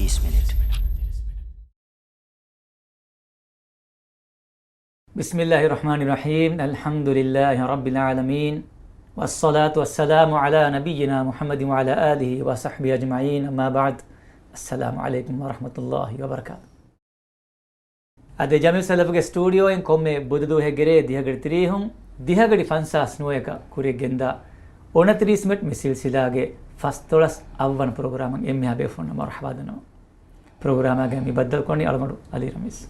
30 minutes. بسم الله الرحمن الرحيم الحمد لله رب العالمين والصلاة والسلام على نبينا محمد وعلى آله وصحبه أجمعين أما بعد السلام عليكم ورحمة الله وبركاته أدي جامع سلف کے اسٹوڈیو ان کوم میں بددو ہے گرے دیہگڑ تریہم دیہگڑی فنساس نوے کا کوری گندا 29 منٹ میں سلسلہ آگے فستولس اون پروگرام ایم ہابے فون مرحبا دنو پروگرام آگے ہمیں بدل کونی علمڑو علی رمیز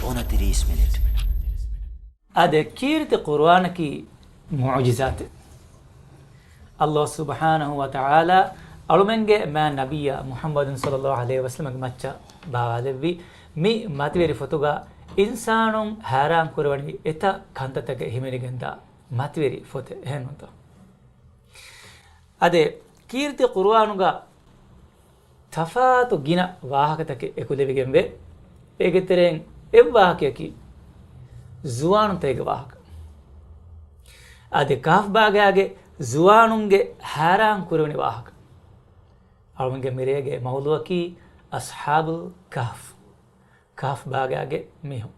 29 minutes. هذا كيرت قرآن کی معجزات اللہ سبحانہ وتعالی علمنگے میں نبی محمد صلی اللہ علیہ وسلم مچا باوالوی می ماتویری فتوگا انسانوں حیران کرونی اتا کھانتتگے ہمیری گندا ماتویری فت ہنونتا ادے کیرت قرآنگا تفاتو گینا واہکتکے اکولویگنبے ایگترین واہکے کی زوان تیگ واہک ادے کاف باگے آگے زوانونگے حیران کرونی واہک علمنگے میرے موضوع کی اصحاب الکہف کاف باگے آگے میہن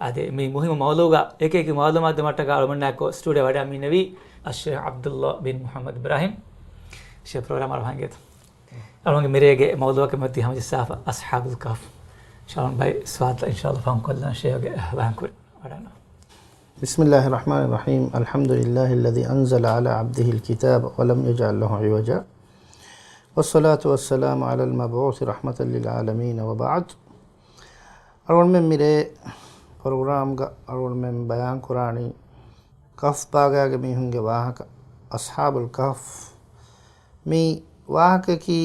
ادے می مهم موضوعا ایک ایک معلومات دمٹگا علمنا کو اسٹوڈیو وڈا می نبی الشیخ عبداللہ بن محمد ابراہیم شیخ پروگرام علمانگے علمنگے میرے موضوع کے مدی ہم جساف اصحاب الکہف شالون بھائی سوات انشاءاللہ فهم کلنا شیخ وہاں کر وڈانا بسم الله الرحمن الرحيم الحمد لله الذي أنزل على عبده الكتاب ولم يجعل له عوجا والصلاة والسلام على المبعوث رحمة للعالمين وبعد أول من میرے پروگرام کا اول من بیان قرآنی کہف باغا کے می ہوں گے واہک اصحاب الکہف می واہک کی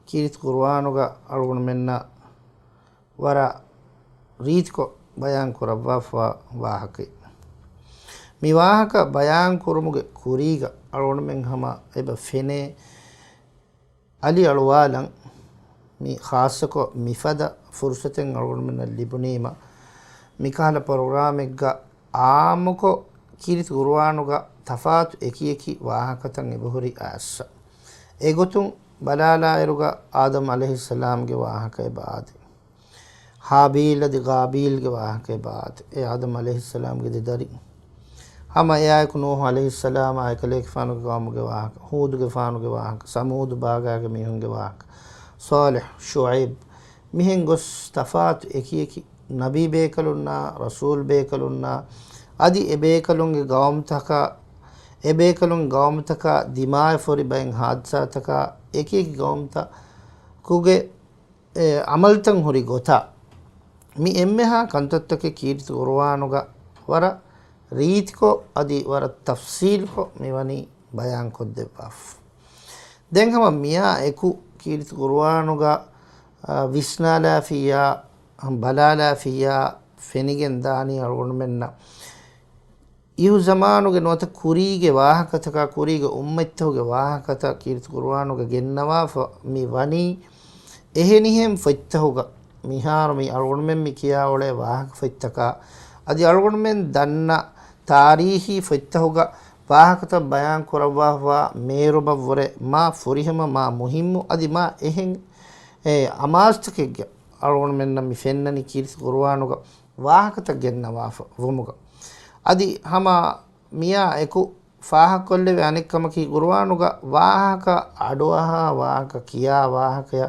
کیرت قرآن کا اول من ورا ریت کو بیان کرواف واہک می واہک بیان کرمگے کوریگا اول من ہما اب فینے علی الوالن می خاص کو مفدا فرصتیں اول من لبنیما میکال پروگرام گا عام کو کیرت قرآن گا تفات ایکی واہکتن بہری آس ایگوتن بلالا ایرگا آدم علیہ السلام کے واہک بعد حابیل دی غابیل کے واہک بعد اے آدم علیہ السلام کے دری ہم ایک نوح علیہ السلام آئے کلیک فانو کے قوم کے واہک ہود کے فانو کے واہک سمود باغا کے میہن کے واہک صالح شعیب میہن گس تفات ایکی نبی بیکلنا رسول بیکلنا ادی ابیکلوں کے قوم تکا ابیکلوں قوم تکا دماغ فوری بین حادثہ تکا ایکی قوم تا کوگے عمل تنگ ہوری گوتا می امہا کنتت کے کیرت قرآن گا ورا ریت کو ادی ورا تفصیل کو میوانی بیان کو دے باف دیں ہم میاں ایکو کیرت قرآن گا وسنالا فیا بلالا فیا فینگن دانی اڑون مننا یہ زمانو کے نوتا کوری کے واہکتا کا کوری کے امتو کے واہکتا کیرت قرآن گا گنوا می ونی اہنیہم فتہو گا میہار می اڑون من می کیا اوڑے واہک فتکا ادی اڑون من دننا تاریخی فتہو گا واہکتا بیان کروا ہوا میرو بورے ما فریہم ما مہم ادی ما اہن اماست کے گیا اڑون من می فیننی کیرت قرآن گا واہکتا گنوا ومگا ادی ہما میاں ایکو فاہک کلے وانکم کی قرآن گا واہک اڑوہا واہک کیا واہک یا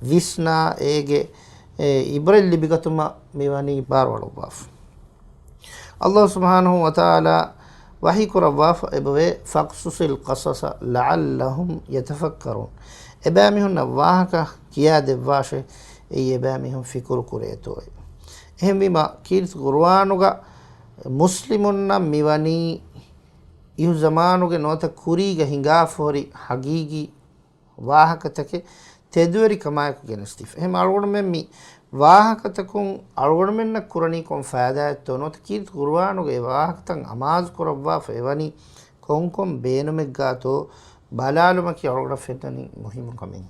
وسنا ایگے ابرل لبگتما میوانی باروڑو باف اللہ سبحانہ وتعالی وحی کرواف ابوے فقصص القصص لعلہم یتفکرون ابامیہن واہکا کیا دیواشے ای ابامیہن فکر کریتو ہے اہم بیما کیرت قرآنو گا مسلمون میوانی یہ زمانو گے نوتا کوری گا ہنگاف ہوری حقیقی واہکتکے تیدوری کمائے کو گنستیف اہم اڑون میں می واہکتکون اڑون من نکرانی کون فائدہ ہے تو نوتا کیرت قرآنو گے واہکتن اماز کرواف ایوانی کون بینو مگا تو بالالو مکی اڑون فیدنی مہم کمیں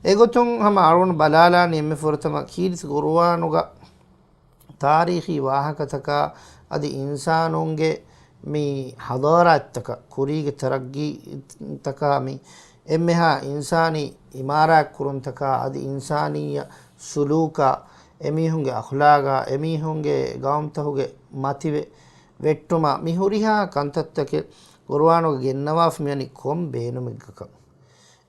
ایگو تن ہم اڑون بالالا نیمی فرتما کیرت قرآنو گا تاریخی واہکتکا ادی انسانوں گے mi hadarataka kurige taraggi taka mi emmeha insani imara kuruntaka adi insaniya suluka emihunge akhlaga emihunge gaumtahuge mative vettuma mihuriha kantattake qur'anu gennawaf miyani kom beenumigaka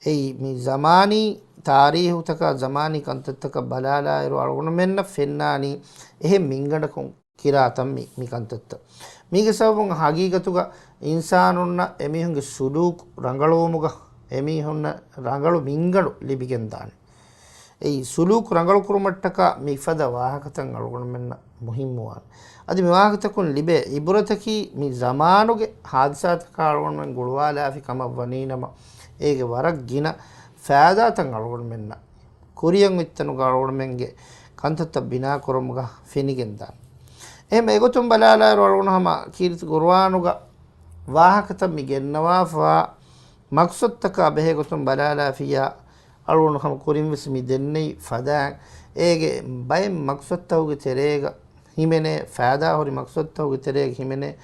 ei mi zamani taarihu taka zamani kantattaka balala iru algonu menna fennani ehe mingandakon kiratam mi kantatta mige sabun hagigatuga insanunna emihunge suluk rangalumuga emihunna rangalu mingadu libigendani ei suluk rangalu kurumattaka mifada wahakatan algonu menna muhimmuwan adi miwahakatakun libe iburataki mi zamanuge hadisataka algonu men gulwala afi kama waninama ege warak gina faadatan algonu menna kuriyan ittanu algonu menge kantatta bina kurumuga fenigendan එහෙම ඒගොතුම් බලාලා රවුණාම කීර්ති කුර්ආනුග වාහකත මිගෙන්නවා far මක්සොත්තක බෙහෙගොතුම් බලාලා ෆියා අලුණාම කුරින් විස මි දෙන්නේ ෆදා ඒගේ බය මක්සොත්තවගේ තෙරේග හිමනේ ෆාදා හොරි මක්සොත්තවගේ තෙරේග හිමනේ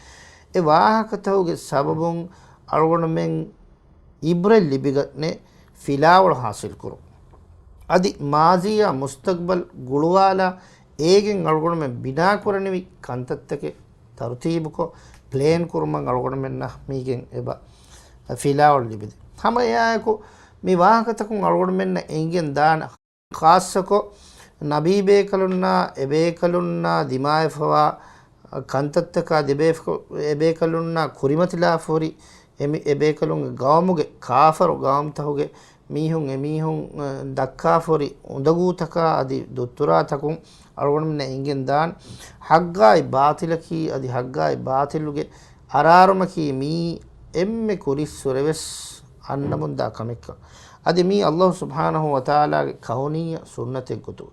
ඒ වාහකතවගේ සබබුන් අලුණ මෙන් ඉබ්‍රල් ලිබිගනේ ෆිලාවල් හාසිල් කරු අදි මාසියා මුස්තක්බල් ගුළුවාලා again අලුගොණ මෙ බිනා කරණෙවි කන්තත්තකේ තරුතීබුකො ප්ලේන් කුරුමන් අලුගොණ මෙන්න මීගෙන් එබ ෆිලාවල් ලිබිද හැම යායකෝ මේ වාහකතකුන් අලුගොණ මෙන්න එංගෙන් දාන ખાસકો නබී බේකලුන්නා එබේකලුන්නා දිමායෆවා කන්තත්තක එබේකලුන්නා කුරිමතිලා ෆෝරි එමි එබේකලුන්ගේ ගාමුගේ කාෆරු ගාම්තහුගේ මීහුන් එමීහුන් දක්කා ෆෝරි උඳගූතක අදි දුත්තුරා තකුන් අලුගොණ ඉංගෙන් දාන හග්ගායි බාතිලකී අදි හග්ගායි බාතිලුගේ අරාරමකී මී එම්මෙ කුරිස්සුරෙවස් අන්නමුන්දා කමෙක්ක අදි මී අල්ලාහ් සුබ්හානහු වතාලාගේ කෞනීය සුන්නතෙක් ගොතු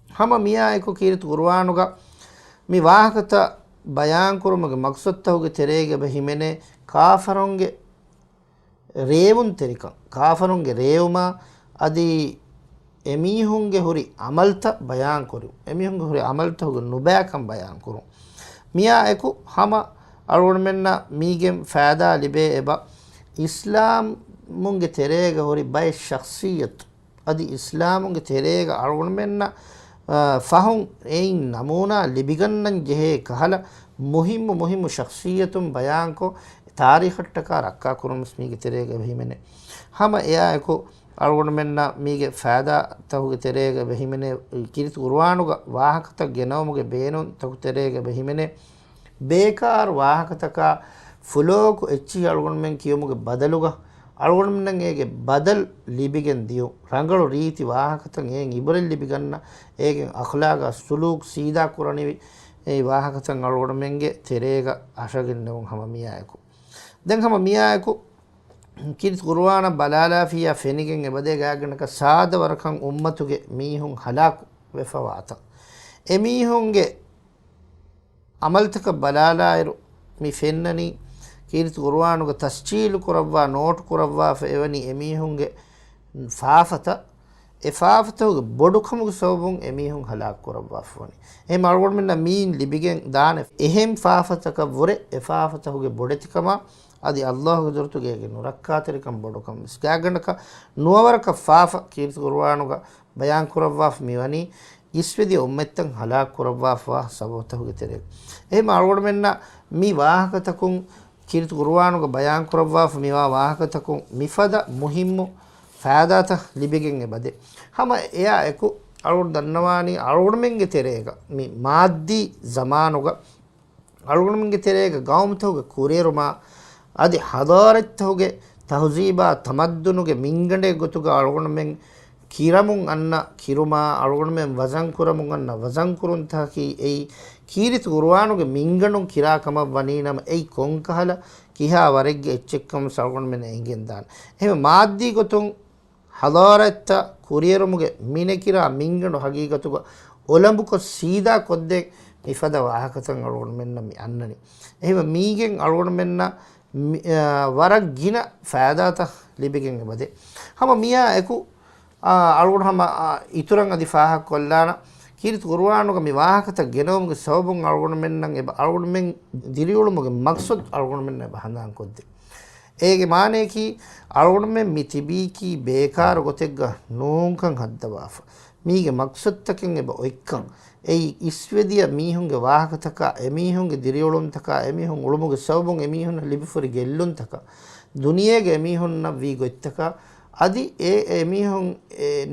හම මියා එක කීරිත කුර්ආනුග මී වාහකත බයාන් කුරුමගේ මක්සත්තහුගේ තෙරේගේ බහිමනේ කාෆරුන්ගේ රේවුන් තෙරිකන් කාෆරුන්ගේ රේවුමා අදි එමීහුන්ගේ හොරි අමල්ත බයාන් කරු එමීහුන්ගේ හොරි අමල්ත හොග නුබෑකම් බයාන් කරු මියා එකු හම අලුණ මෙන්න මීගෙන් ෆෑදා ලිබේ එබ ඉස්ලාම් මුන්ගේ තෙරේග හොරි බය ශක්සියත් අදි ඉස්ලාමුන්ගේ තෙරේග අලුණ මෙන්න ෆහුන් එයින් නමූනා ලිබිගන්නන් ජෙහේ කහල මුහිම්මු ශක්සියතුම් බයාන්කෝ තාරිඛට්ටක රක්කා කුරුම්ස් මීගේ තෙරේග බහිමනේ හම එයා එකු අලුගොණ මෙන්න මීගේ ෆෑදා තහුගේ තෙරේග බහිමනේ කිරිත කුර්ආනුග වාහකත ගෙනවමුගේ බේනුන් තහු තෙරේග බහිමනේ බේකාර් වාහකතක ෆුලෝකු එච්චි අලුගොණ මෙන් කියමුගේ බදලුග අලුගොණ මෙන් ඒගේ බදල් ලිබිගෙන් දියු රංගලු රීති වාහකතන් එන් ඉබරල් ලිබිගන්න ඒගෙන් අඛලාග සුලූක් සීදා කුරණෙවි ඒ වාහකතන් අලුගොණ මෙන්ගේ තෙරේග අශගෙන් නෙවුන් හම මියායකු දැන් හම මියායකු කිරිත කුර්ආන බලාලා ෆියා ෆෙනිගෙන් එබදේ ගාගනක සාද වරකන් උම්මතුගේ මීහුන් හලාකු වෙෆවාත එමීහුන්ගේ අමල්තක බලාලා ඉරු මි ෆෙන්නනි කිරිත කුර්ආනුගේ තස්චීල් කුරවවා නෝට් කුරවවා ෆෙවනි එමීහුන්ගේ ෆාෆත එෆාෆතෝගේ බොඩුකමුගේ සෝබුන් එමීහුන් හලාක් කුරවවා ෆෝනි එම අලුගොණ මෙන්න මීන් ලිබිගෙන් දාන එහෙම් ෆාෆතක වොරේ එෆාෆතෝගේ බොඩතිකම අදි අල්ලාහ්ගේ දොරතුගේ නුරක්කාතරිකම් බොඩකම් ස්ගාගණක නුවරක ෆාෆ කීර්ති කුර්ආනුග බයාන් කුරවවා මිවනි ඉස්වෙදි උම්මත්තන් හලාක් කුරවවා ෆා සබතහුගේ තෙරේ එහෙම අලුගොණ මෙන්න මී වාහකතකුන් කීර්ති කුර්ආනුග බයාන් කුරවවා මිවා වාහකතකුන් මිෆද මුහිම්මු ෆෑදාත ලිබිගෙන් එබදේ හම එයා එකු අලුගොණ දන්නවානි අලුගොණ මෙන්ගේ තෙරේක මී මාද්දී zamanuග අලුගොණ මෙන්ගේ තෙරේක ගාම්තහුගේ කුරේරුමා අදි හදාරත්තහුගේ තහසීබා තමද්දුනුගේ මිංගඩේ ගොතුග අලුගොණ මෙන් කිරමුන් අන්න කිරුමා අලුගොණ මෙන් වසන් කුරමුන් අන්න වසන් කුරුන් තහකි එයි කීරිත කුර්ආනුගේ මිංගණුන් කිරාකම වනීනම එයි කොන්කහල කිහා වරෙග්ගේ එච්චෙක්කම සල්ගොණ මෙන් එංගෙන් දාන එහෙම මාද්දී ගොතුන් හදාරත්ත කුරියරුමුගේ මිනේ කිරා මිංගණු හගීගතුග ඔලඹුක සීදා කොද්දේ ඉෆද වාහකතන් අලුගොණ මෙන්න මි අන්නනි එහෙම මීගෙන් අලුගොණ මෙන්න වරක් ගින ෆෑදාත ලිබිගෙන් එබදේ හම මියා එකු අලුගොණ හම ඉතුරන් අදි ෆාහක් කොල්ලාන kirit qur'anuga mi wahakata genomuge sababun algon men nan eba algon men diriulumuge maqsad algon men eba handan kodde ege maane ki algon men mitibi ki bekar gotegga noonkan haddawafa mige maqsad taken eba oikkan ei iswediya mihunge wahakataka emihunge diriulum taka emihun ulumuge sababun emihun libifuri gellun taka duniyege emihunna vi goittaka adi emihun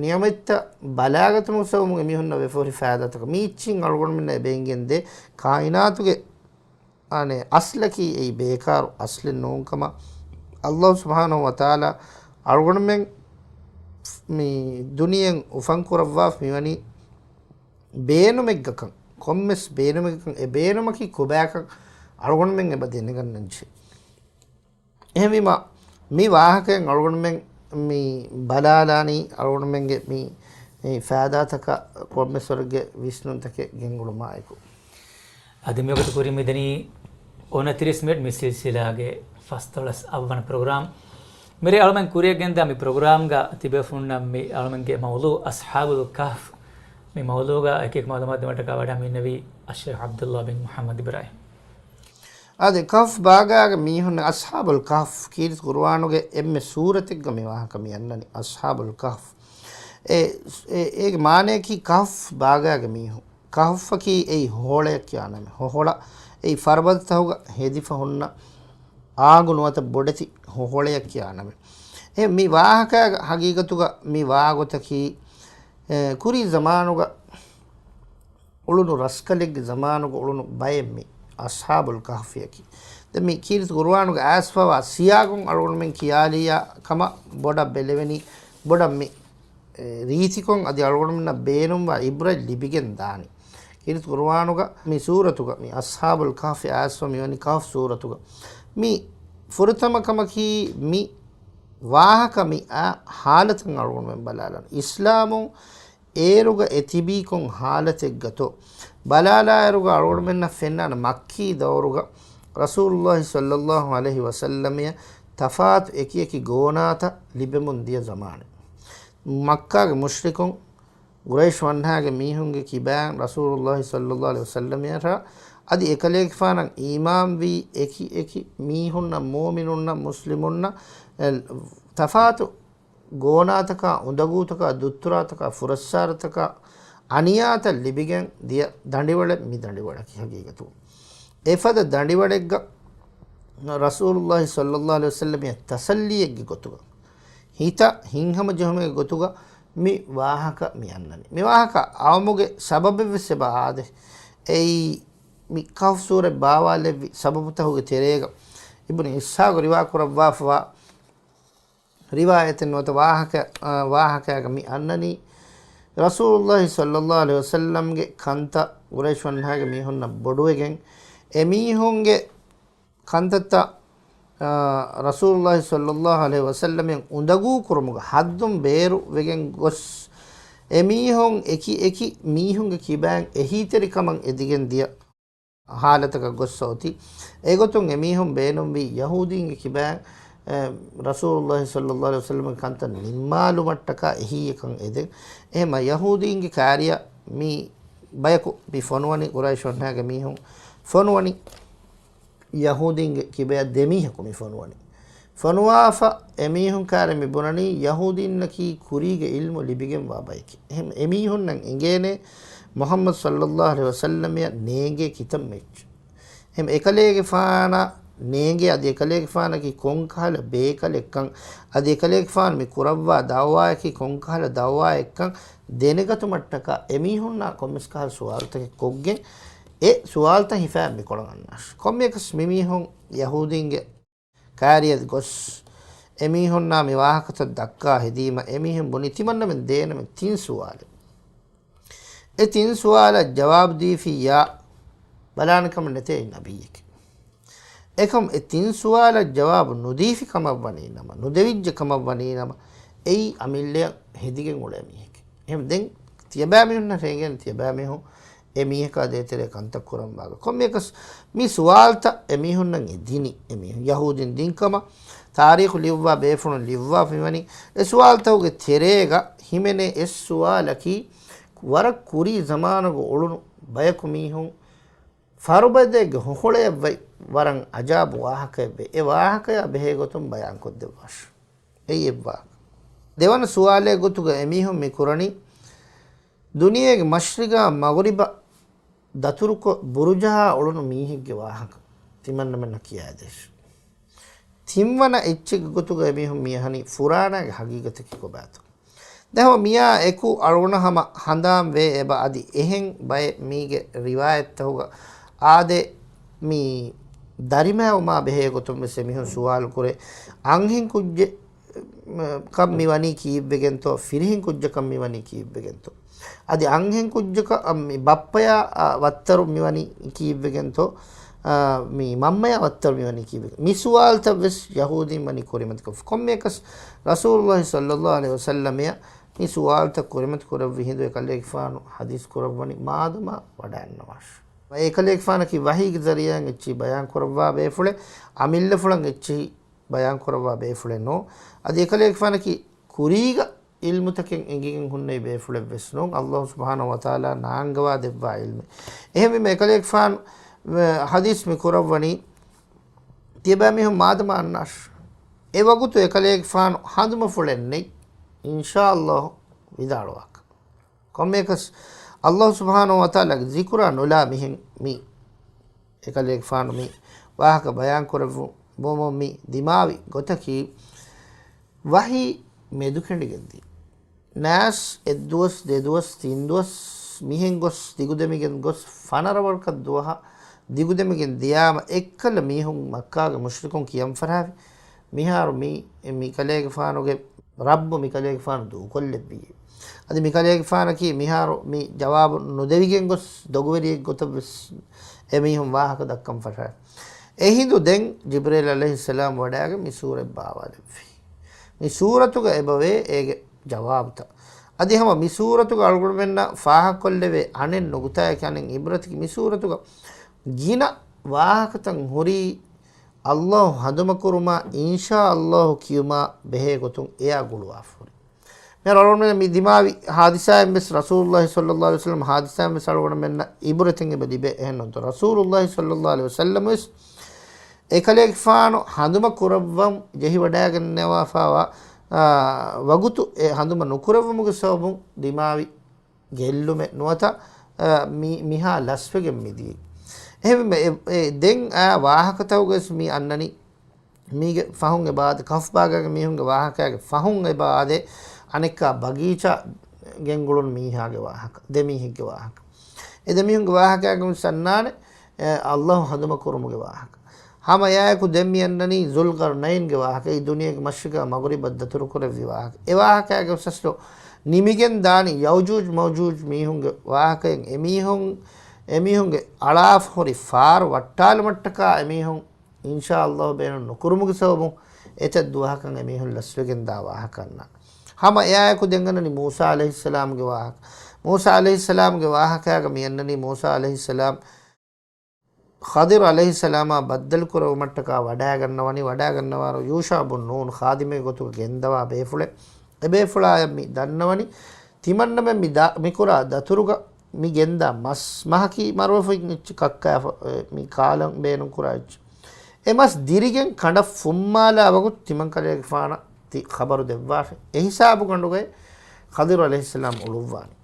niyametta balagatunu sababun emihunna vefori faadataka miichin algon minna ebengende kainatuge ane aslaki ei bekaru aslen noonkama Allah subhanahu wa ta'ala algon men mi duniyen ufankurawaf miwani beenumeggakan kommes beenumeggakan e beenumaki kobakan algon men eba denegannanche ehmima mi wahaken algon men mi balalani algon menge mi faadataka kommes warge visnun take gengulu maiku adimi okatu kuri medani 29 minute mi silsilage fastolas avvan program mere almen kuriya genda mi program ga tibefunna mi almen ge mawdu ashabul kahf mi mawdu ga ek malumat demata ka wada mi nabi Sheikh Abdullah bin Muhammad Ibrahim ade kahf baagaage mihun ashabul kahf kirit qur'anuge emme surategga mi wahaka mi annani ashabul kahf e maane ki kahf baagaage mihun kahf ki ei hole kyaname hola ei farbat tawga hedifa honna ආගුණවත බොඩති හොහොලයක් කියනම මේ වාහක හගීගතුග මේ වාගොතකි කුරි zamanuga උළුණු රස්කලෙක් zamanuga උළුණු බයෙමි අස්හාබුල් kahfiyaki දැන් මේ කීරිත කුර්ආනුga ආස්වා සියාගුන් අලුණු මෙන් කියාලියා කම බොඩ බෙලෙවෙනි බොඩ මේ රීතිකොන් අද අලුණු මෙන්න බේනුම් වා ඉබ්‍රජ් ලිබිගෙන් දානි කීරිත කුර්ආනුga මේ සූරතුග මේ අස්හාබුල් kahfi ආස්වා මෙවනි kahf සූරතුග mi furutamakaki mi wahakami a halatan algon men balalan islamun eruga etibi kon halatek gato balala eruga algon men na fenna makki dawruga rasulullah sallallahu alaihi wasallam ya tafat ekiyeki gonata libemun dia zamane makka ge mushrikun quraish wanha ge mihunge kiban rasulullah sallallahu alaihi wasallam ya adi ekalek fanan imam vi eki mihunna mu'minunna muslimunna tafatu gonataka undagutaka dutturataka furassarataka aniyata libigen dia dandiwale mi dandiwala ki hagigatu efada dandiwalegga rasulullah sallallahu alaihi wasallam ya tasalliyegge gotuga hita hinhama jehme gotuga mi wahaka mi annani mi wahaka awmuge sababe veseba ade ei mi kahf sura baawale sababuta huge terega ibn ishaq riwa kurabwa riwayaten wata wahaka mi annani rasulullah sallallahu alaihi wasallam ge kanta quraish wanhage mi honna boduwegen emihunge kantata rasulullah sallallahu alaihi wasallam undagu kurumuga haddum beru wegen gos emihun eki mihunge kiban ehiteri kaman edigen dia halataka gossoti egotun emihun beenum vi yahudinge kiban rasulullah sallallahu alaihi wasallam kanta nimmalu mattaka ehiyekan eden ehma yahudinge kariya mi bayaku bi fonwani quraish wanhage mihun fonwani yahudinge kibaya demihaku mi fonwani fonwafa emihun kare mi bunani yahudinnaki kurige ilmu libigen wabayki ehm emihun nan engene Muhammad sallallahu alaihi wasallam ya nege kitam mech hem ekalege faana nege adi ekalege faana ki konkhala bekale kan adi ekalege faana mi kurawwa dawwa ki konkhala dawwa ekkan denegatu mattaka emihunna komiskal suwalta kogge e suwalta hifa mi kolannas kommekas mimihun yahudinge kariyat gos emihunna mi wahakata dakka hedima emihun buni timanna men deena men tin suwale e tin suwala jawab di fi ya balanakam nete nabiyek ekam e tin suwala jawab nudifi kama bani nama nudevijje kama bani nama ei amille hedigen ule mihek em den tiyabami hunna regen tiyabami hu emiheka detere kantak kuram baga kommekas mi suwalta emihunnan edini emihun yahudin dinkama tarikh livwa befun livwa fimani e suwalta uge terega himene es suwalaki ವರ ಕುರಿ ಜಮಾನಗು ಒಳುನು ಬಯಕು ಮೀಹುಂ ಫಾರುಬದೆಗೆ ಹೊಳೆ ವರಂ ಅಜಾಬ್ ವಾಹಕಬೆ A ವಾಹಕಯ ಬೆಹೆ ಗೊತ್ತುಂ ಬಯಾನ್ ಕೊದ್ದೆ wash ಎಯ್ಯಬ್ಬಾ දෙවන සුවාලය ගොතුග එමිහුම් මිකුරණි දුනියේගේ මශ්රිග මගරිබ දතුරුක බුරුජහා ඔළුණු මීහික්ගේ වාහක තිමන්නමන කියාදේශ තිම්වන එච්චෙක් ගොතුග එමිහුම් මියහනි ෆුරානාගේ හගීගතකි කොබාතු දැහම මියා එකු අරුණහම හඳාම් වේ එබ අදි එහෙන් බය මීගේ රිවායත් හුග ආදේ මී දරිමෑව මා බෙහෙ ගොතුම් මෙසෙමිහුම් සුවාල් කුරේ අංහින් කුජ්ජේ කම් මිවනි කීබ්බෙගෙන්තෝ ෆිරිහින් කුජ්ජ කම් මිවනි කීබ්බෙගෙන්තෝ අදි අංහෙන් කුජ්ජක බප්පයා වත්තරු මිවනි කීබ්බෙගෙන්තෝ මේ මම්මයා වත්තරු මිවනි කීබ්බෙ මිසුවාල්ත වෙස් යහූදීන් මනි කොරිමත් කො කොම්මේකස් රසූලුල්ලාහි සල්ලල්ලාහු අලයිහි වසල්ලම මිසුවාල්ත කොරිමත් කොරව විහිදු එකලෙක් ෆානු හදීස් කොරවනි මාදම වඩන්නවාශ ඒකලෙක් ෆාන කි වහීගේ දරියන් එච්චි බයන් කොරවා බේෆුලේ අමිල්ල ෆුලන් එච්චි බයන් කොරවා බේෆුලේ නෝ අද ඒකලෙක් ෆාන කි කුරීග ඉල්මුතකෙන් එංගිගෙන් හුන්නේ බේෆුලේ වෙස්නෝ අල්ලාහ් සුබ්හානහු වතාලා නාංගවා දෙවවා ඉල්ම එහෙම මේ ඒකලෙක් ෆාන හදීස් මි කොරවනි තියබා මෙහු මාදම අන්නාශ ඒ වගුතු ඒකලෙක් ෆාන හඳුම ෆුලෙන්නේ ඉන්ෂාඅල්ලාහ් විදාලවක් කොම්මේකස් අල්ලාහ් සුබ්හානහු වතාලා zikra නොලා මිහින් මි ඒකලෙක් ෆාන මි වාහක බයන් කරවු බොම මි දිමාවි ගොතකි වහි මෙදුකෙන්ඩිගෙන්දී නෑස් එද්දුවස් දෙදුවස් තින්දුවස් මිහෙන් ගොස් දිගුදෙමිගෙන් ගොස් ෆනරවල්කත් දුවහ දිගුදෙමිගෙන් දියාම එක්කල මිහුන් මක්කාගේ මුශ්රිකුන් කියම් ෆරාවි මිහාරු මි කලේගේ ෆානුගේ රබ්බ මි කලේගේ ෆානු දු කොල්ලෙබ්බි අද මි කලේගේ ෆාන කි මිහාරු මි ජවාබ නොදෙවිගෙන් ගොස් දොගවරියෙක් ගොතබස් එමිහුන් වාහක දක්කම් ෆරාවි එහිඳු දෙන් ජිබ්‍රේල් අලයිහිස්සලාම් වඩාගේ මි සූරෙ බාවලෙවි මි සූරතුග එබවේ ඒගේ ජවාබත අදි හැම මි සූරතුග අල්ගුණ වෙන්න ෆාහ කොල්ලෙවේ අනෙන් නොගුතය කනෙන් ඉබ්‍රතික මි සූරතුග ගින වාහකතන් හොරි අල්ලාහ් හදම කුරුමා ඉන්ෂා අල්ලාහ් කියුමා බෙහෙ ගොතුන් එයා ගුළුවා ෆොරි මෙ රොල්මෙ මි දිමාවි හාදිසායෙන් බස් රසූලුල්ලාහි සල්ලල්ලාහු අලයිහි වසල්ලම් හාදිසායෙන් බස් අල්ගුණ වෙන්න ඉබ්‍රතින් එබදිබේ එහෙන්නොත් රසූලුල්ලාහි සල්ලල්ලාහු අලයිහි වසල්ලම් ඒකලෙක් ෆානු හඳුම කුරවම් ජෙහි වඩාගන්නවා ෆාවා වගුතු ඒ හඳුම නුකුරවමුගේ සෝබුන් දිමාවි ගෙල්ලුමෙ නුවත මිහා ලස්වෙගෙන් මිදී එහෙම දෙන් වාහකතවගස් මි අන්නනි මීගේ ෆහුන් එබාද කෆ් බාගගේ මිහුන්ගේ වාහකයාගේ ෆහුන් එබාදේ අනෙක්ක බගීචා ගෙන්ගුළුන් මීහාගේ වාහක දෙමීහිගේ වාහක ඒ දෙමීහුන්ගේ වාහකයාගේ සන්නානේ අල්ලාහ් හඳුම කුරුමුගේ වාහක හම යායකු දෙම්මියන්නනිዙල්කර්නයින්ගේ වාහක ඒ දුනියගේ මශ්රික මගරිබ දතුරු කරවි වාහක ඒ වාහකයාගේ සස්ලෝ නිමිගෙන් දානි යව්ජූජ් මව්ජූජ් මීහුන්ගේ වාහකෙන් එමිහුන්ගේ අලාෆ් හොරි ෆාර් වට්ටාල මට්ටකා එමිහුන් ඉන්ෂාඅල්ලාහ් බේන නුකුරුමුගේ සවබු එත දුවාහකන් එමිහුන් ලස්වෙගෙන් දා වාහකන්න හම යායකු දෙංගනනි මූසා අලයිහිස්සලාම්ගේ වාහක මූසා අලයිහිස්සලාම්ගේ වාහකයාගේ මියන්නනි මූසා අලයිහිස්සලාම් ඛදිර් අලයිහිස්සලාම බද්දල් කරව මට්ටකා වඩා ගන්නවාරු යූෂා බුන් නූන් ඛාදිමේ ගොතු ගෙන්දවා බේෆුලේ එබේෆුලා යමි දන්නවනි තිමන්නම මි කුරා දතුරුග මි ගෙන්දා මස් මහකි මරවෆින් ඉච්ච කක්කා මි කාලම් බේනු කුරාච් එමස් දිරිගෙන් කඩ ෆුම්මාලා වගු තිමන් කලේ ෆාන ති ખબරු දෙවවා ඒ හිසාබු කණ්ඩුගේ ඛදිර් අලයිහිස්සලාම් උළුවානි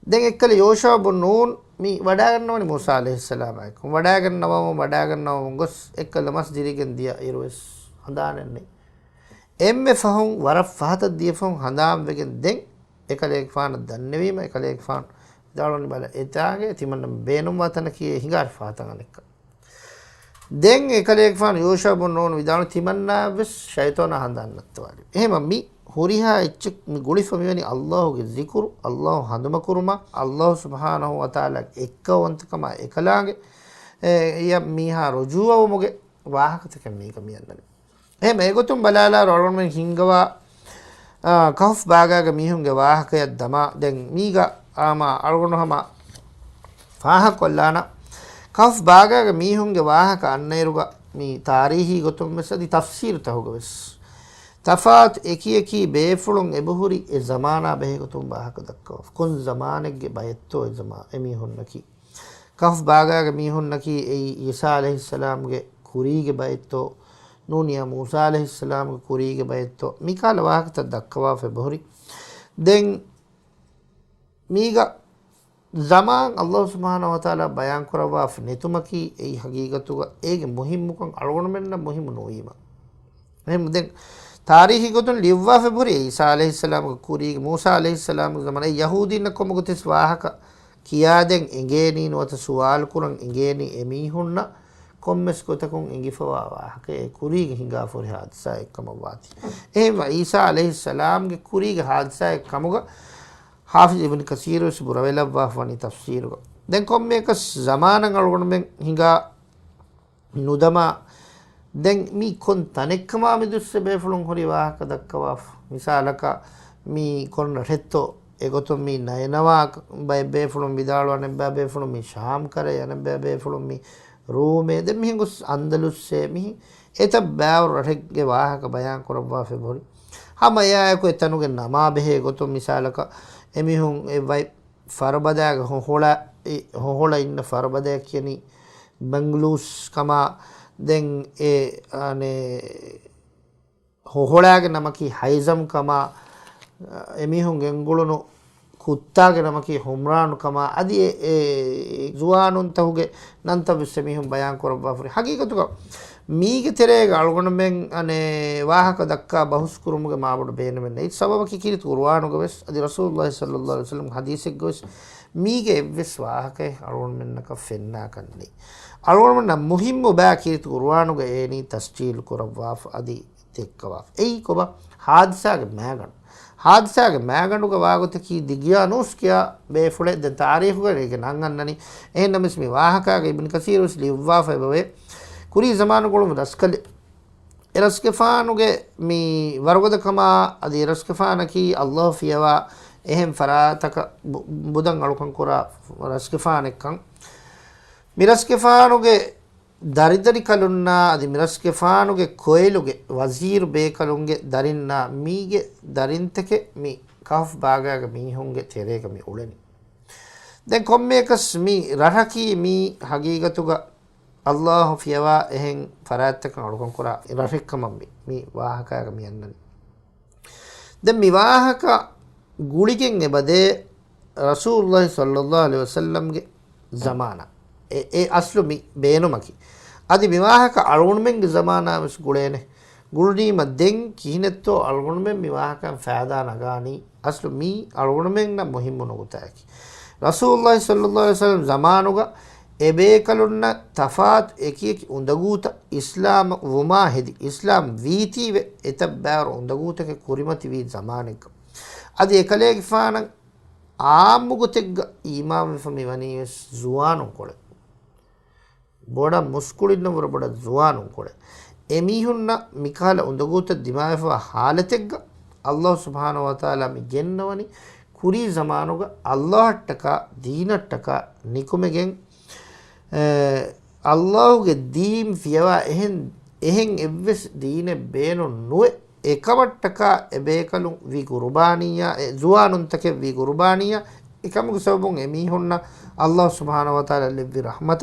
දැන් එක්කල යෝෂා බුන් නූන් මි වඩා ගන්නවනේ මූසා අලයිහිස්සලාම් අය වඩා ගන්නවම ගොස් එක්කල මස් දිරිගෙන් දියා ඉරවස් හඳානන්නේ එම්මෙ ෆහුන් වර ෆහත දියෆුන් හඳාම් වෙගෙන් දෙන් එකලෙක් ෆාන දන්නවීම එකලෙක් ෆාන දාලොනි බල එතාගේ තිමන්න බේනුම් වතන කී හිඟාර ෆාතන් අනෙක්ක දෙන් එකලෙක් ෆාන යෝෂා බුන් නූන් විදාන තිමන්නා වෙස් ෂයිතෝන හඳන්නත් වාලි එහෙම මි හොරිහා එච්ච ගුලිෆ මෙවැනි අල්ලාහ්ගේ zikru අල්ලාහ් හඳුම කුරුමා අල්ලාහ් සුබ්හානහු වතාලා එක්කවන්තකම එකලාගේ ය මීහා රුජුවමුගේ වාහකතක මේක මියන්නනේ එහෙම ඒගොතුම් බලාලා රොල්මෙන් හිංගවා කෆ් බාගාගේ මිහුන්ගේ වාහකය දමා දැන් මීගා ආමා අල්ගොනහම ෆාහ කොල්ලාන කෆ් බාගාගේ මිහුන්ගේ වාහක අන්නේරුගා මී තාරීහි ගොතුම් මෙසදි තෆ්සීර් තහුගවස් තෆාත් එකි බේෆුලුන් එබහුරි ඒ zamaana බෙහෙගතුම් බාහක දක්කව කොන් zamaanegge bayetto e zama emihonnaki Kahf baagaige meehunnaki ei Isa alayhis salamge kurige bayetto nuniya Musa alayhis salamge kurige bayetto mikala wahakata dakkawa fe bahuri den miga zaman Allah subhanahu wa taala bayan kurawa netumaki ei hagigatuga ege muhimmukan algonmenna muhimu noima එහෙම දැන් තාරීහි ගොතුන් ලිව්වා February ඊසා අලයිහිස් සලාම් කුරීග මූසා අලයිහිස් සලාම් ගමන යහූදීන් කොමගතස් වාහක කියාදෙන් එංගේනීන වත සුවාල් කුරන් එංගේනි එමීහුන්න කොම්මස් කොතකුන් එංගිෆවා වාහක කුරීග හිඟා for හාදසා එක්කම වාති එහෙම ඊසා අලයිහිස් සලාම්ගේ කුරීග හාදසා එක්කමග හාෆිස් ඉබ්න් කසීර් බුරවෙලවා වනි තෆ්සීර් දැන් කොම්මේක zamanan අලගොණෙන් හිඟා නුදමා දැන් මී කොන් තනෙක්කම මිදුස්ස බේෆුලුන් හොරි වාහක දක්කවා මිසාලක මී කොන් රෙත්තෝ එගොතුම් මී නයනවා බයි බේෆුලුන් විදාලවන බේෆුලුන් මී ශාම් කරේ යන බේෆුලුන් මී රෝමේ දෙ මිහිඟුස් අන්දලුස්සේ මිහි එත බෑව රටෙක්ගේ වාහක බයන් කරවා ෆෙබොරි හම යායකෝ එතනුගේ නමා බෙහෙ ගොතුම් මිසාලක එමිහුන් ඒ වයි ෆරබදාග හොහොලා ඉන්න ෆරබදා කියනි බංගලූස් කමා දැන් ඒ අනේ හොහොලාගේ නමකි හයිසම් කමා එමිහුන් ගෙන්ගුළුණු කුත්තාගේ නමකි හුම්රානු කමා අදි ඒ ජුවානුන් තහුගේ නන්ත විශ්මිහුන් බයන් කරවා ෆරි හගීකතුක මීගේ තෙරේග අල්ගොණෙන් අනේ වාහක දක්කා බහුස් කුරුමුගේ මාබුඩ බේනමෙන් ඒ සබබකි කිරි කුර්ආනුගේ වෙස් අදි රසූලුල්ලාහි සල්ලල්ලාහු අලයිහි වසල්ලම් හදීසෙක් ගොස් මීගේ වෙස් වාහකේ අල්ගොණෙන්නක ෆෙන්නා කන්නේ අල්ගොණෙන්න මුහිම්ම බෑ කිරි කුර්ආනුගේ ඒනි තස්ජීල් කරවා අදි තෙක්කවා ඒ කොබ හාදිසාගේ මෑගණුක වාගොතකී දිගියානුස් කියා බේෆුලේ ද තාරීඛුගේ ඒක නංගන්නනි එහෙනම් මේ වාහකගේ ඉබ්න් කසීර් උස් ලිව්වා ෆෙබවේ ಕುರಿ ಜಮಾನು ಕೊಳು ರಸ್ಕಲೆ ಎರಸ್ಕೆಫಾನುಗೆ ಮೀ ವರ್ಗದ ಕಮಾ ಅದು ಎರಸ್ಕೆಫಾನಕಿ ಅಲ್ಲಾಹ್ ಫಿಯವಾ ಎಹೆಂ ಫರಾತಕ ಬುದಂ ಅಳುಕಂ ಕುರ ರಸ್ಕೆಫಾನೆಕ್ಕಂ ಮಿರಸ್ಕೆಫಾನುಗೆ ದರಿದರಿ ಕಲುನ್ನ ಅದು ಮಿರಸ್ಕೆಫಾನುಗೆ ಕೊಯ್ಲುಗೆ ವಜೀರ್ ಬೇಕಲುಂಗೆ ದರಿನ್ನ ಮೀಗೆ ದರಿಂತಕೆ ಮೀ ಕಾಫ್ ಬಾಗಾಗ ಮೀಹುಂಗೆ ತೆರೆಗ ಮೀ ಉಳೆನಿ ದೆನ್ ಕೊಮ್ಮೇಕಸ್ ಮೀ ರಹಕಿ ಮೀ ಹಗೀಗತುಗ Allah fiyawa ehen farattaka alukon kura rafikkamam mi wahaka mi annani den mi wahaka guligen ebade rasulullah sallallahu alaihi wasallam ge zamana e aslu mi beenumaki adi mi wahaka alunmen ge zamana mis gulene gulni madden kihinetto alunmen mi wahaka faada nagani aslu mi alunmen na muhimmu nugutaki rasulullah sallallahu alaihi wasallam zamanuga එබේකලුන්න තෆාත් එකි උඳගූත ඉස්ලාම වුමා හෙදි ඉස්ලාම් වීතිව එත බෑර උඳගූතක කුරිමති වී zamanek අද එකලේක ෆාන ආමුගතෙග්ග ඊමාම් ෆමි වනීස් ජුවානුන් කොළ බොඩ මුස්කුලින්න වර බොඩ ජුවානුන් කොළ එමිහුන්න මිකාල උඳගූත දිමායව හාලතෙග්ග අල්ලාහ් සුබ්හානහු වතාලා මි ගෙන්නවනි කුරි zamanuග අල්ලාහ්ටක දීනට්ටක නිකුමගෙන් අල්ලාහුගේ දීම් ෆියවා එහෙන් එව්වෙස් දීනේ බේනු නුවේ එකවට්ටක එබේකලු වි කුර්බානියා ජුවානුන් තක වි කුර්බානියා එකමුග සබුන් එමිහොන්න අල්ලාහ් සුබ්හානහු වතාලා ලෙව්වි රහමත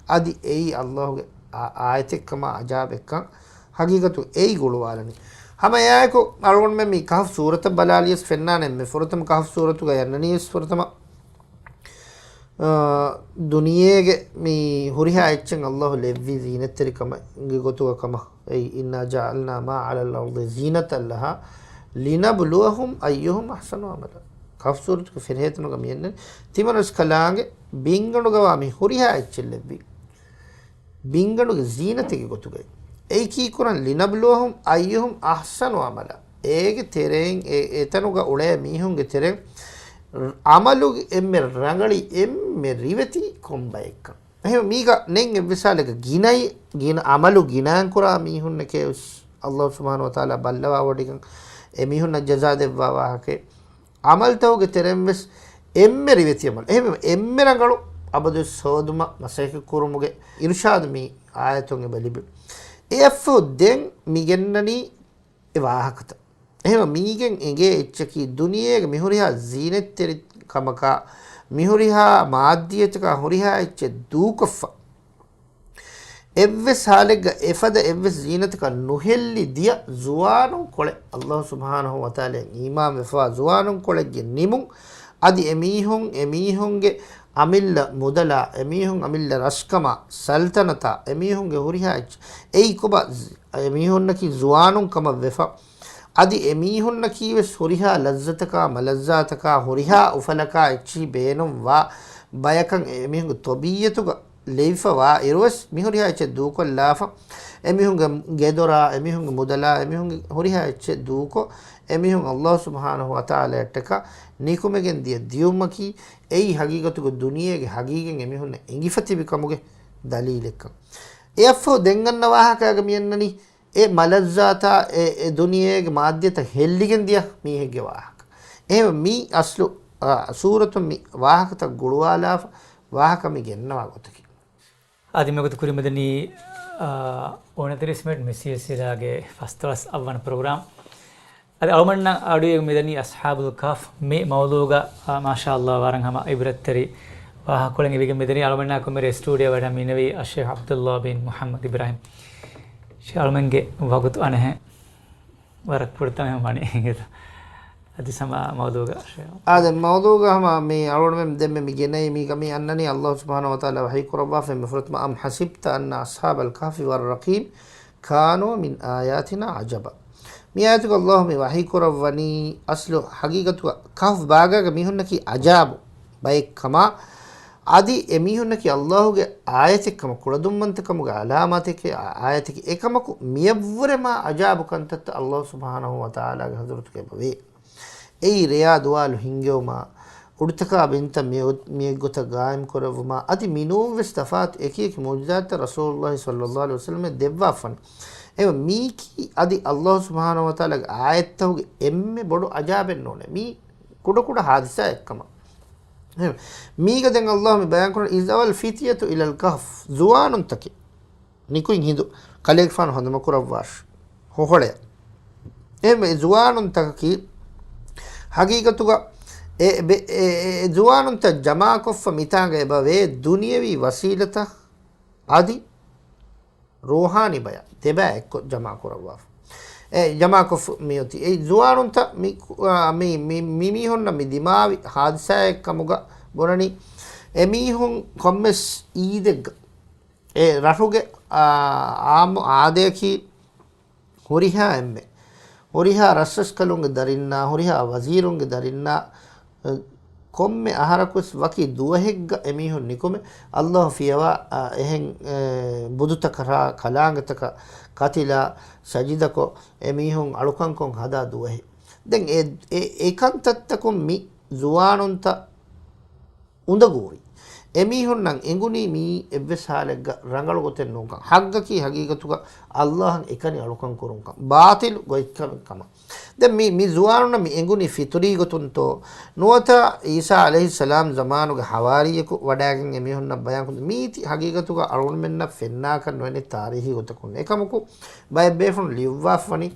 අදි එයි අල්ලාහුගේ ආයතෙක්කම අජාබෙක්කම් හගීගතු එයි ගොලවාලනි හැම යායකෝ අලගොන් මෙ මි කහෆ් සූරත බලාලියස් ෆෙන්නානේ මෙ ෆොරතම කහෆ් සූරතුග යන්නනියස් ෆොරතම දුනියේගේ මේ හුරිහා එච්චන් අල්ලාහ් ලෙව්වි zීනතරිකම ගොතුකම ඒ ඉන්නා ජාල්නා මා අලල් අර්දි zීනතන් ලහා ලිනබ්ලුවහුම් අයියුහුම් අහ්සනු අමල කහෆ් සූරතුක ෆිරහේතනුග මියන්නේ තිමනස් කලාගේ බින්ගණුගවා මේ හුරිහා එච්චන් ලෙව්වි බින්ගණුගේ zීනතේ ගොතුගේ ඒ කී කුරන් ලිනබ්ලුවහුම් අයියුහුම් අහ්සනු අමල ඒගේ තෙරෙන් එතනුග උලේ මීහුන්ගේ තෙරෙන් අමලු එම්මෙ රංගලි එම්මෙ රිවති කොම්බයික එහෙම මීග නෙන් එවිසාලක ගින අමලු ගිනාන් කුරා මීහුන්න කේස් අල්ලාහ් සුබ්හානහු වතාලා බල්ලවා වඩිකන් එමිහුන්න ජසා දෙවවා වාහකේ අමල් තවගේ තෙරෙම්වස් එම්මෙ රිවති අමල් එහෙම එම්මෙ රංගලු අබදු සෝදුම මසයික කුරුමුගේ ඉර්ෂාද් මී ආයතුන්ගේ බලිබ එෆු දෙන් මිගෙන්නනි ඒ වාහකත එහෙම මීගෙන් එගේ එච්චකි දුනියේක මිහුරිහා zීනෙත්තෙරි කමක මිහුරිහා මාධ්‍යචක හුරිහා එච්ච දූකෆ එව්වෙස් හාලෙග්ග එෆද එව්වෙස් zීනතක නුහෙල්ලි දිය zuwaanun kole Allah subhanahu wa ta'ala imam වෙෆා zuwaanun kolegge nimun adi emihunge amilla mudala emihun amilla raskama saltanata emihunge huriha ei koba emihunki zuwaanun kama vefa adi emihunki ves huriha lazzataka malazzataka huriha ufalaka echi beenum wa bayakan emihunge tobiyatuga leifa wa irwas mihuriha eche duko lafa emihunge gedora emihunge mudala emihunge huriha eche duko emihun Allah subhanahu wa ta'ala ettaka nikumegen diya diyumaki ei hagigatugo duniyege hagigen emihun ingifati bikamuge dalilekka efo denganna wahakaga miyannani e malazzata e duniyege maadyata helligen diya mihege wahaka ehma mi aslu suratu mi wahakata guluwala wahakami gennawa gotaki ආදිමගත කුරිමදනී ඕනතරිස්මට මෙසියසිලාගේ ෆස්තවස් අවවන ප්‍රෝග්‍රාම් අද අවමන්න ආඩුවේ මෙදනී අස්හාබුල් කාෆ් මේ මවලූග මාෂා අල්ලාහ් වරන් හම ඉබරත්තරි වාහ කොලෙන් ඉවිගෙ මෙදනී අවමන්න කුමරේ studio වඩ මිනවි අෂේඛ් අබ්දුල්ලාහ් බින් මුහම්මද් ඉබ්‍රාහිම් ශාල්මන්ගේ වගුත් අනහ වරක් පුරතම මනේ adi sama mawduga ada mawduga hama mi alon mem demme mi genay mi kami annani Allah subhanahu wa ta'ala wahi qurba fa mafrutma am hasibta anna ashabal kahfi war raqim kanu min ayatina ajaba mi ayatu Allah mi wahi qurwani aslu haqiqatu kahf baagaige mihunki ajabu bayek kama adi emihunki Allah ge ayatikama kuladummantakama alamatike ayatike ekamaku miyawrema ajabu kantat Allah subhanahu wa ta'ala ge hazratke bave ei riyaadwalu hingeuma udtaka binta miyegota gaim koravuma adi minum vestafat ekik mu'jizat rasulullah sallallahu alaihi wasallam devwa fan ewa miki adi Allah subhanahu wa ta'ala ayatuge emme bodu ajaben none mi kuda hadisa ekkama miga den Allah me bayan koran izawal fitiyatu ila al kahf zuwanun taki nikuin hindu kalek fan hondama kuravwash hohole emme zuwanun taki haqiqatuga zuwanunta jamaa koffa mitanga ebave duniyawi wasilata adi rohani baya teba ekko jamaa korawa jamaa koff miyoti zuwanunta mi honna mi dimawi hadisa ekkamuga bonani emihun kommes ideg rahuge aadeki horiha emme horiha rassas kalunge darinna horiha wazirunge darinna komme aharakus waki duwahegga emihun nikume Allah fiyawa ehen budutakara kalangataka katila sajidako emihun alukankon hada duwahe den ekantattakum mi zuwanunta undaguri emihun nan enguni mi evves halegga rangalu goten nonka haggaki hagigatuga Allah ekani alukan kurunka batil goikkam kama den mi zuwanuna mi enguni fitri gotunto nuwata Isa alayhi salam zamanuga hawariyeku wadagen emihun na bayan kun miti hagigatuga alun menna fenna kan wene tarihi gotakun ekamuku bay befun liwwa fani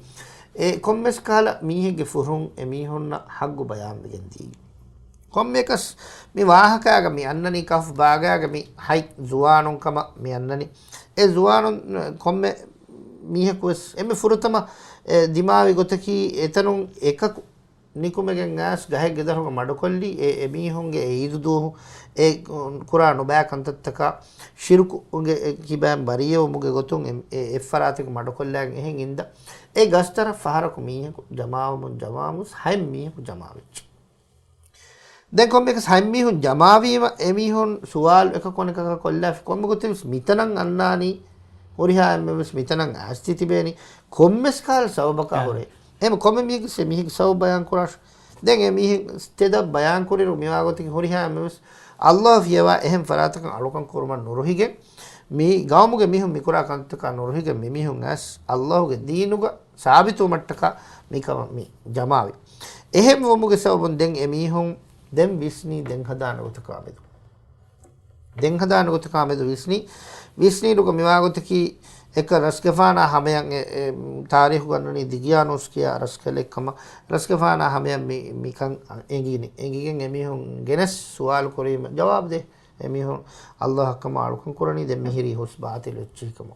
kommes kala mihege furun emihun na haggu bayan begendi kommekas mi wahakaga mi annani kaf baagaga mi hay zuwanun kama mi annani zuwanun komme mihekus emme furutama dimawi gotaki etanun ekaku nikumegen as gahe gedaruga madukolli emihunge idudu qur'anu baakantattaka shirku unge kibam bariyo muge gotun effaratik madukollagen ehen inda gastara faharaku miheku jamaamus hay miheku jamawich den kommeka sammihun jamawima emihun suwal ekakon ekaka kollaf kommegotis mitanan annani horiha emmes mitanan astitibeni kommes kal sawbaka hore em komme mihik se mihik saw bayan kurash den emihik steda bayan kuriru miwagoti horiha emmes Allah fiyawa ehem faratakan alukan kurman nuruhige mi gawmuge mihun mikura kantaka nuruhige mihun as Allahge deenuga sabitu mattaka mikama mi jamawi ehem womuge sawbon den emihun den visni den hadana utakabedu den hadana gotka medu visni lugo miwagotki එක රස්කෆානා හැමයන් තාරීඛ ගන්නනි දිගියානොස් කියා රස්කලෙක්කම රස්කෆානා හැමයන් මිකන් එංගිගෙන් එමිහුන් ගෙනස් සුවාල් කරීම ජවාබ් දෙ එමිහුන් අල්ලාහ් කම අලුකන් කරණි දෙ මිහිරි හොස් බාතිල් වෙච්චිකම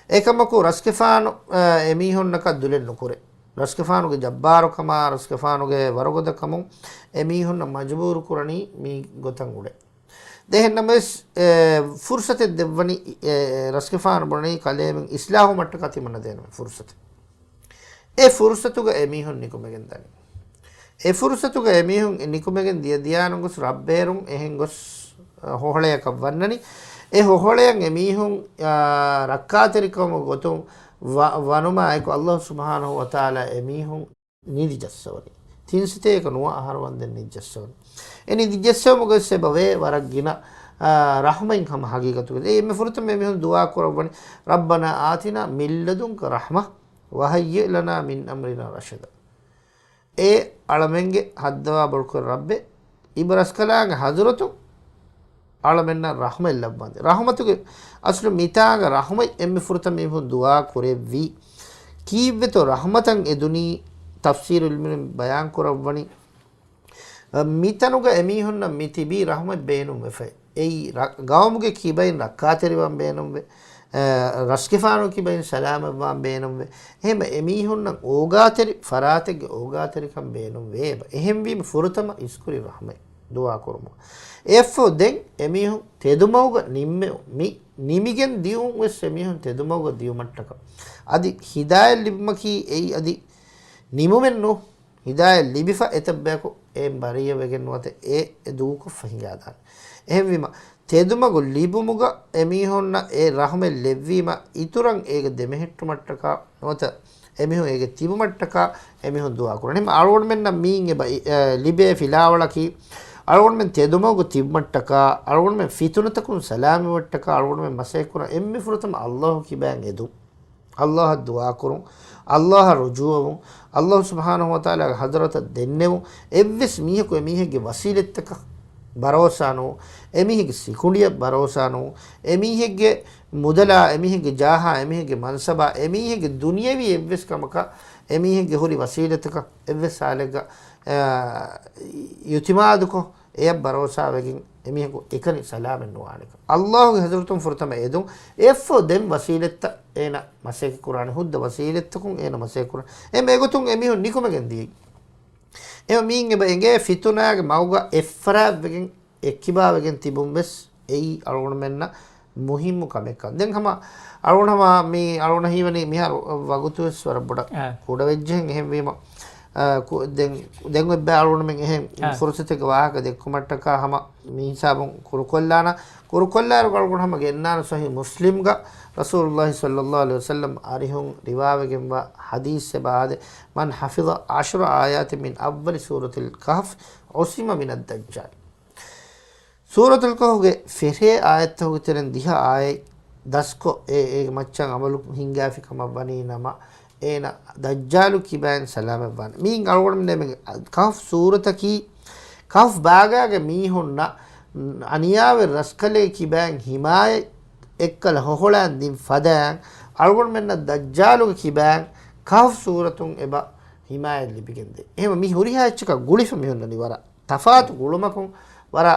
ඒකමකෝ රස්කෆාන එමිහුන් නක දුලෙන් නුකරේ රස්කෆානුගේ ජබ්බාරකම රස්කෆානුගේ වරගොදකම එමිහුන් මජබූර් කරණි මි ගොතන් උඩේ දෙහෙන්නමස් ෆුර්සත දෙවනි රස්කෆාන බොණේ කලේම ඉස්ලාහු මට්ට කතිමන දෙනවා ෆුර්සත ඒ ෆුර්සතුග එමිහුන් නිකුමගෙන් දනි ඒ ෆුර්සතුග එමිහුන් නිකුමගෙන් දියානුගස් රබ්බේරුන් එහෙන් ගොස් හොහලයක වන්නනි ඒ හොහලයන් එමිහුන් රක්කාතරිකම ගොතුම් වනුමා අයක අල්ලාහ් සුබ්හානහු වතාලා එමිහුන් නිදිජස්සවනි තින්සිතේක නුව ආහාරවන් දෙන්න නිදිජස්සවනි එනි දිජස්සවමග සබවේ වරග්ගින රහමෙන් කම හගීගතුක ඒ මේ ෆුර්තම මෙහෙන් දුආ කරවනි රබ්බනා ආතිනා මින් ලදුන්ක රහමහ වහය්ය ලනා මින් අම්රිනා රෂද ඒ අලමෙන්ගේ හද්දවා බල්ක රබ්බේ ඉබරස් කලාගේ හදරතු අලමෙන්න රහමෙන් ලබ්බන්ද රහමතුගේ අස්ලු මිතාග රහමයි එම්මෙ ෆුර්තම මෙහෙන් දුආ කරෙවි කීවෙතෝ රහමතන් එදුනි තෆ්සීරුල් මින් බයාන් කරවනි මිතනුග එමිහුන්න මිතිබි රහම බේනුම් වෙෆේ ඒ ගාමුගේ කිබයින් රක්කාතරිවන් බේනුම් වේ රස්කිෆානු කිබයින් සලාමවන් බේනුම් වේ එහෙම එමිහුන්න ඕගාතරි ෆරාතෙගේ ඕගාතරිකම් බේනුම් වේ එහෙම වීම ෆුරතම ඉස්කුරි රහමයි දුආ කරමු එෆෝ දෙන් එමිහුන් තෙදුමවුග නිමිගෙන් දියුම් වෙස් එමිහුන් තෙදුමවුග දියුමට්ටක අදි හිදාය ලිබ්මකි ඒ අදි නිමුමෙන් නෝ හිදාය ලිබිෆා එතබ්බයකෝ ඒ බරිය වෙගෙන් වත ඒ දුක ෆහියාදාන එහෙම වීම තෙදුමග ලිබුමුග එමිහොන්න ඒ රහමෙ ලෙව්වීම ඉතුරන් ඒක දෙමෙහෙට්ටු මට්ටක නොත එමිහො ඒක තිබු මට්ටක එමිහො දුආ කරන එහම අලවොන් මෙන්න මීන් එ ලිබේ ෆිලාවලකි අලවොන් මෙන් තෙදුමග තිබු මට්ටක අලවොන් මෙන් ෆිතුනතකුන් සලාමි මට්ටක අලවොන් මෙන් මසේ කුර එම්මි ෆුරතම අල්ලාහ් කිබෑන් එදු අල්ලාහ් දුආ කරුන් අල්ලාහ් රුජුවමු අල්ලාහ් සුබ්හානහු වතාලා හදරත දෙන්නෙමු එව්විස් මීහකෝ මීහගේ වසීලෙත්තක බරෝසානෝ එමීහගේ සිකුඩිය බරෝසානෝ එමීහගේ මුදලා එමීහගේ ජාහා එමීහගේ මන්සබා එමීහගේ දුනියවි එව්විස් කමක එමීහගේ හොරි වසීලෙත්තක එව්විස් සාලෙක යුතිමාදුකෝ එය බරෝසාවකින් එමීහකෝ එකනි සලාමෙන් නුවානික අල්ලාහ්ගේ හදරතුන් ෆුර්තම එදුන් එෆෝ දෙම් වසීලෙත්ත එන මසේක කුරාන හුද්ද වසීලෙත්තකුන් එන මසේ කුරාන එමේ ගොතුන් එමිහුන් නිකුමගෙන් දී එම මීන් එබ එගේ ෆිතුනාගේ මවුග එෆරාවගෙන් එක්කිබාවගෙන් තිබුම් වෙස් එයි අලුණ මෙන්න මුහිම්මු කමෙක්ක දැන් හම අලුණම මේ අලුණ හීවනේ මිහර වගුතුස් වර බොඩ කුඩ වෙජ්ජෙන් එහෙම වීම දැන් ඔබ අලුණ මෙන් එහෙම ෆුර්සතක වාහක දෙක්කමට්ටක හම මිහිසාබුන් කුරුකොල්ලාර ගල්ගුණ හම ගෙන්නාන සහි මුස්ලිම්ග රසූලුල්ලාහ් සල්ලල්ලාහු අලයිහි වසල්ලම් අරිහුන් රිවාවගෙන් වා හදීස් බාද මන් හෆිظ 10 ආයාත මින් අවවල් සූරතුල් කහෆ් උසිම මින් අද්දජ්ජාල් සූරතුල් කහෆ්ගේ ෆෙරේ ආයත උතරන් දිහා ආයේ දස්කො ඒ මච්චන් අමලු හින්ගාෆිකම වනී නම ඒන දජ්ජාලු කිබෑන් සලාම වන් මීන් අලුගොඩ මෙන්න කහෆ් සූරතකි කහෆ් බාගාගේ මීහුන්න අනියාවේ රස්කලේ කිබෑන් හිමායේ එක්කල හොහොලන් දින් ෆදෑන් අලුගොඩ මෙන්න දජ්ජාලුගේ කිබෑන් කහෆ් සූරතුන් එබ හිමායේ ලිපිගෙන්ද එහෙම මි හුරිහාච්චක ගුලිෆ මිහුන්නනි වර තෆාතු ගුලමකුන් වර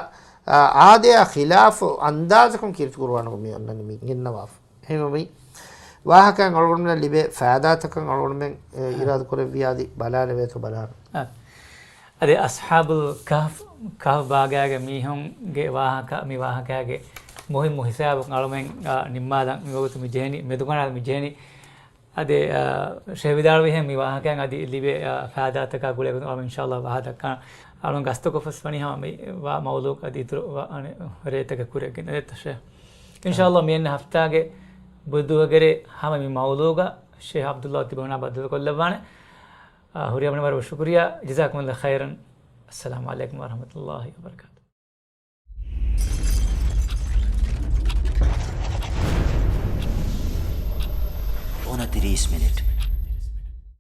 ආදේ ඛිලාෆ අන්දාසකුන් කිර්තු කුර්ආනකු මියන්නනි මි ගෙන්නවා එහෙම මේ वाहकं अळगुण लिबे फ़ायदातकं अळगुण में इराद करे वियादि बलाले वे तो बलार अदे अस्हाबुल कहफ बागागे मीहं गे वाहक मी वाहकगे मुहिम हिसाब अळमें निम्माद मिगोतु मिजेनी मेदुगना मिजेनी अदे शेविदाल वे मी वाहकं अदि लिबे फ़ायदातक गुले इंशाअल्लाह वाहदक अळं गस्तको फसवनी हम वा मौलूक अदि रेतक कुरेगिन रेतशे इंशाअल्लाह मेन हफ्तागे बुद्धुगरे हम मी मौलूगा शेख अब्दुल्लाह तिबना बदल कोल्लवाने हुरिया मन वर शुक्रिया जज़ाकुमुल्लाह खैरन अस्सलामु अलैकुम व रहमतुल्लाहि व बरकातहू 29 minutes